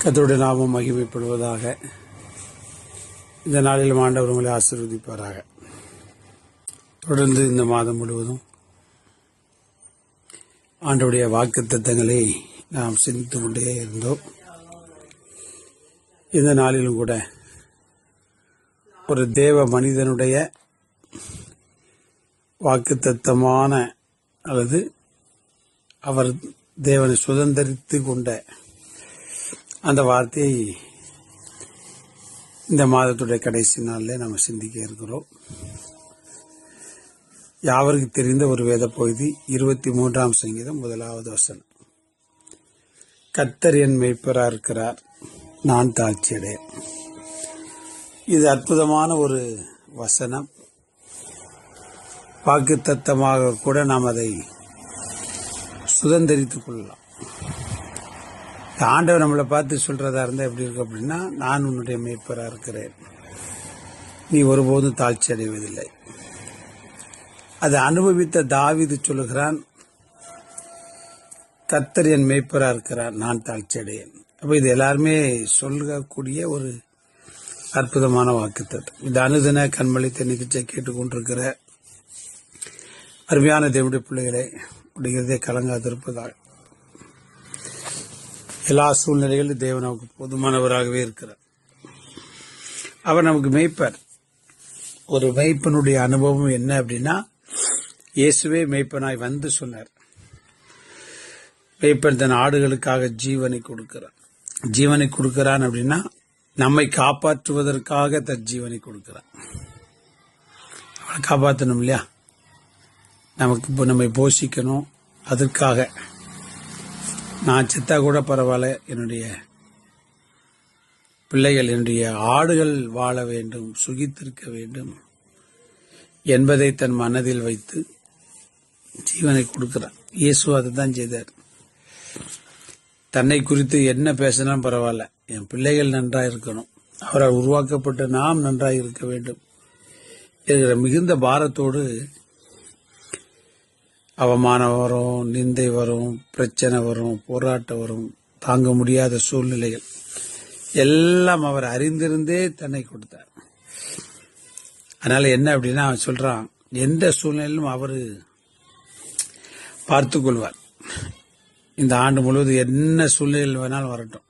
கர்த்தருடைய நாமம் மகிமைப்படுவதாக. இந்த நாளிலும் ஆண்டவர் உங்களை ஆசீர்வதிப்பாராக. தொடர்ந்து இந்த மாதம் முழுவதும் ஆண்டவருடைய வாக்குத்தத்தங்களை நாம் சிந்தித்து கொண்டே இருந்தோம். இந்த நாளிலும் கூட ஒரு தேவ மனிதனுடைய வாக்குத்தத்தமான அல்லது அவர் தேவனை சுதந்திரித்து கொண்ட அந்த வார்த்தையை இந்த மாதத்துடைய கடைசி நாளில் நம்ம சிந்திக்க இருக்கிறோம். யாவருக்கு தெரிந்த ஒரு வேத பகுதி 23ஆம் சங்கீதம் 1வது வசனம். கர்த்தர் என் மேய்ப்பரா இருக்கிறார், நான் தாழ்ச்சி அடையேன். இது அற்புதமான ஒரு வசனம். வாக்குத்தத்தமாக கூட நாம் அதை சுதந்திரித்துக் கொள்ளலாம். ஆண்டவர் நம்மளை பார்த்து சொல்றதா இருந்தால் எப்படி இருக்கு அப்படின்னா, நான் உன்னுடைய மேய்ப்பரா இருக்கிறேன், நீ ஒருபோதும் தாழ்ச்சி அடைவதில்லை. அதை அனுபவித்த தாவீது சொல்லுகிறான், கர்த்தர் என் மேய்ப்பரா இருக்கிறார், நான் தாழ்ச்சி அடையேன். அப்ப இது எல்லாருமே சொல்லக்கூடிய ஒரு அற்புதமான வாக்குத்தத்தம். இது அனுதின கண்மொழித்த நிகழ்ச்சியை கேட்டுக்கொண்டிருக்கிற அருமையான தேவனுடைய பிள்ளைகளை உடையதே கலங்காதிருப்பதாக. எல்லா சூழ்நிலைகளிலும் தேவன் நமக்கு போதுமானவராகவே இருக்கிறார். அவர் நமக்கு மேய்ப்பர். ஒரு மேய்ப்பனுடைய அனுபவம் என்ன அப்படின்னா, இயேசுவே மேய்ப்பனாய் வந்து சொன்னார். மேய்ப்பன் தன் ஆடுகளுக்காக ஜீவனை கொடுக்கிறார். ஜீவனை கொடுக்கிறான் அப்படின்னா நம்மை காப்பாற்றுவதற்காக தன் ஜீவனை கொடுக்கிறான். அவளை காப்பாற்றணும் இல்லையா, நமக்கு நம்மை போஷிக்கணும். அதற்காக நான் செத்தா கூட பரவாயில்ல, என்னுடைய பிள்ளைகள், என்னுடைய ஆடுகள் வாழ வேண்டும், சுகித்திருக்க வேண்டும் என்பதை தன் மனதில் வைத்து ஜீவனை கொடுக்கிறார். இயேசு அதுதான் செய்தார். தன்னை குறித்து என்ன பேசினாலும் பரவாயில்ல, என் பிள்ளைகள் நன்றாக இருக்கணும், அவரால் உருவாக்கப்பட்ட நாம் நன்றாக இருக்க வேண்டும் என்கிற மிகுந்த பாரத்தோடு அவமானம் வரும், நிந்தை வரும், பிரச்சனை வரும், போராட்டம் வரும், தாங்க முடியாத சூழ்நிலைகள் எல்லாம் அவர் அறிந்திருந்தே தன்னை கொடுத்தார். அதனால என்ன அப்படின்னா, அவன் சொல்றான், எந்த சூழ்நிலையிலும் அவரு பார்த்துக் கொள்வார். இந்த ஆண்டு முழுவதும் என்ன சூழ்நிலையில் வேணாலும் வரட்டும்,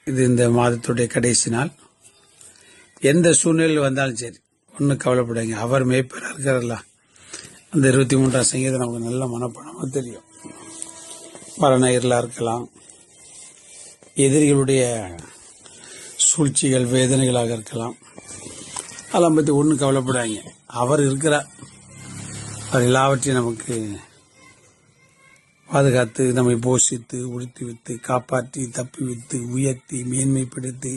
இது இந்த மாதத்துடைய கடைசி நாள், எந்த சூழ்நிலையில் வந்தாலும் சரி ஒன்னும் கவலைப்படாங்க, அவர் மேய்ப்பராக இருக்கிறார்களா. அந்த 23ஆம் சங்கீதம் நமக்கு நல்ல மனப்பணமாக தெரியும். மரண இருளா இருக்கலாம், எதிரிகளுடைய சூழ்ச்சிகள் வேதனைகளாக இருக்கலாம், அதெல்லாம் பற்றி ஒன்றும் கவலைப்படாங்க, அவர் இருக்கிறார். அவர் எல்லாவற்றையும் நமக்கு பாதுகாத்து, நம்மை போஷித்து, உடுத்தி வைத்து, காப்பாற்றி, தப்பி வைத்து, உயர்த்தி, மேன்மைப்படுத்தி,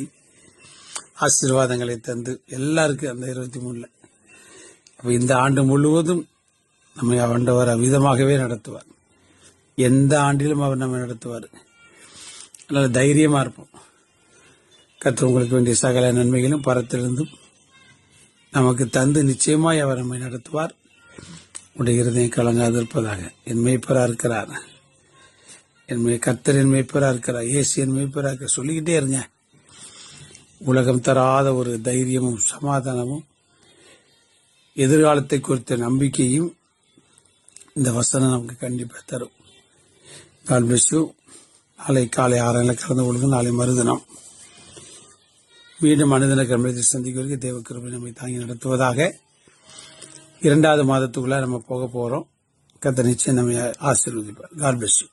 ஆசீர்வாதங்களை தந்து எல்லாருக்கும் அந்த 23ல். அப்போ இந்த ஆண்டு முழுவதும் நம்மை ஆண்டவர் அவ்விதமாகவே நடத்துவார். எந்த ஆண்டிலும் அவர் நம்மை நடத்துவார். அதனால தைரியமா இருப்போம். கர்த்தர் உங்களுக்கு வேண்டிய சகல நன்மைகளும் பரத்திலிருந்தும் நமக்கு தந்து நிச்சயமாய் அவர் நம்மை நடத்துவார். உடைய இருதயம் கலங்காதிருப்பதாக. என் மேய்ப்பரா இருக்கிறார், கர்த்தர் என் மேய்ப்பரா இருக்கிறார், இயேசு என் மேய்ப்பரா இருக்கிறார் சொல்லிக்கிட்டே இருங்க. உலகம் தராத ஒரு தைரியமும் சமாதானமும் எதிர்காலத்தை குறித்த நம்பிக்கையும் இந்த வசனம் நமக்கு கண்டிப்பாக தரும். God bless you. நாளை காலை 6 கலந்து கொள்ளுங்கள். நாளை மறுதினம் மீண்டும் மனிதன கம்பளத்தில் சந்திக்கிறதுக்கு தேவ கிருபை நம்மை தாங்கி நடத்துவதாக. 2வது மாதத்துக்குள்ள நம்ம போக போறோம். கர்த்தர் நிச்சயம் நம்மை ஆசீர்வதிப்பார். God bless you.